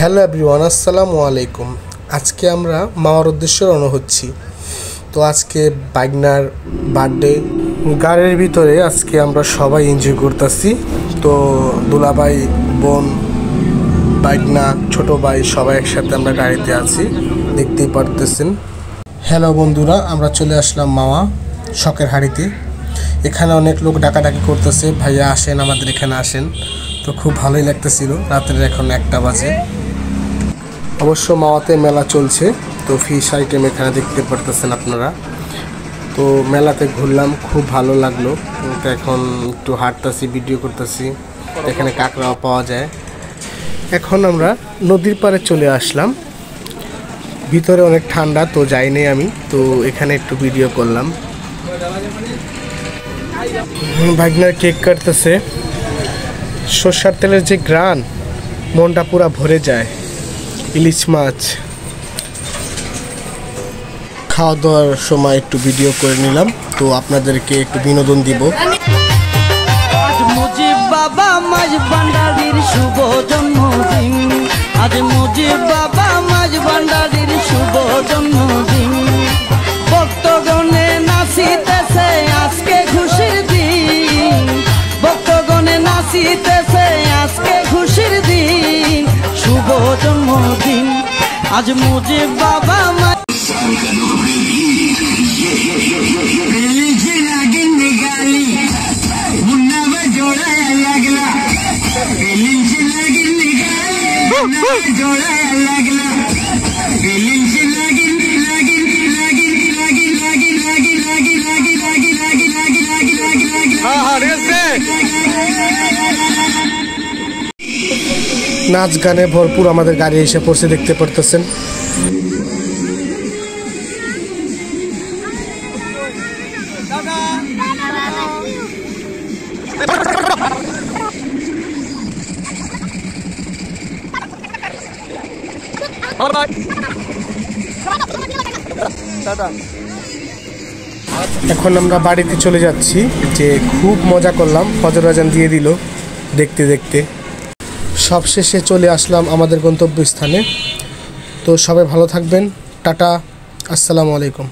Hello everyone, আসসালামু আলাইকুম। আজকে আমরা মামার উদ্দেশ্যে রওনা হচ্ছি। তো আজকে বাইগনার বার্থডে, গাড়ির ভিতরে আজকে আমরা সবাই এনজয় করতেছি। তো দুলাভাই, বোন, বাইগনা, ছোট ভাই সবাই একসাথে আমরা গাড়িতে আছি, দেখতেই পারতেছেন। হ্যালো বন্ধুরা, আমরা চলে আসলাম মামা শখের হাড়িতে। এখানে অনেক লোক ডাকাডাকি করতেছে, ভাইয়া আসেন, আমাদের এখানে আসেন। তো খুব ভালোই লাগতেছিল। রাতের এখন 1টা বাজে। অবশ্য মাওয়াতে মেলা চলছে, তো ফিশ আইটেম এখানে দেখতে পারতেছেন আপনারা। তো মেলাতে ঘুরলাম, খুব ভালো লাগলো। তো এখন একটু হাঁটতেছি, ভিডিও করতেছি। এখানে কাঁকড়াও পাওয়া যায়। এখন আমরা নদীর পাড়ে চলে আসলাম। ভিতরে অনেক ঠান্ডা, তো যাইনি আমি, তো এখানে একটু ভিডিও করলাম। ভাগনার কেক কাটতেছে। সরষের তেলের যে গ্রান, মনটা পুরা ভরে যায়। ইলিশ মাছ খাওয়া দাওয়ার সময় একটু ভিডিও করে নিলাম, তো আপনাদেরকে একটু বিনোদন দিব। আজ মুজিব বাবা মাঝ ভান্ডারীর শুভ জন্মদিন, আজ মুজিব বাবা মাঝ ভান্ডারীর শুভ জন্মদিন। ভক্তগণে নাচিতেছে আজকে খুশির দিন, ভক্তগণে নাচিতেছে আজকে খুশির দিন, শুভ জন্মদিন আজ মুজিব বাবা মাঝ। নাচ গানে ভরপুর আমাদের গাড়ি এসে পড়ছে, দেখতে পারতেছেন। এখন আমরা বাড়িতে চলে যাচ্ছি। যে খুব মজা করলাম, ফজর আজান দিয়ে দিল দেখতে দেখতে। সবশেষে চলে আসলাম আমাদের গন্তব্যস্থানে। তো সবাই ভালো থাকবেন। টাটা, আসসালামু আলাইকুম।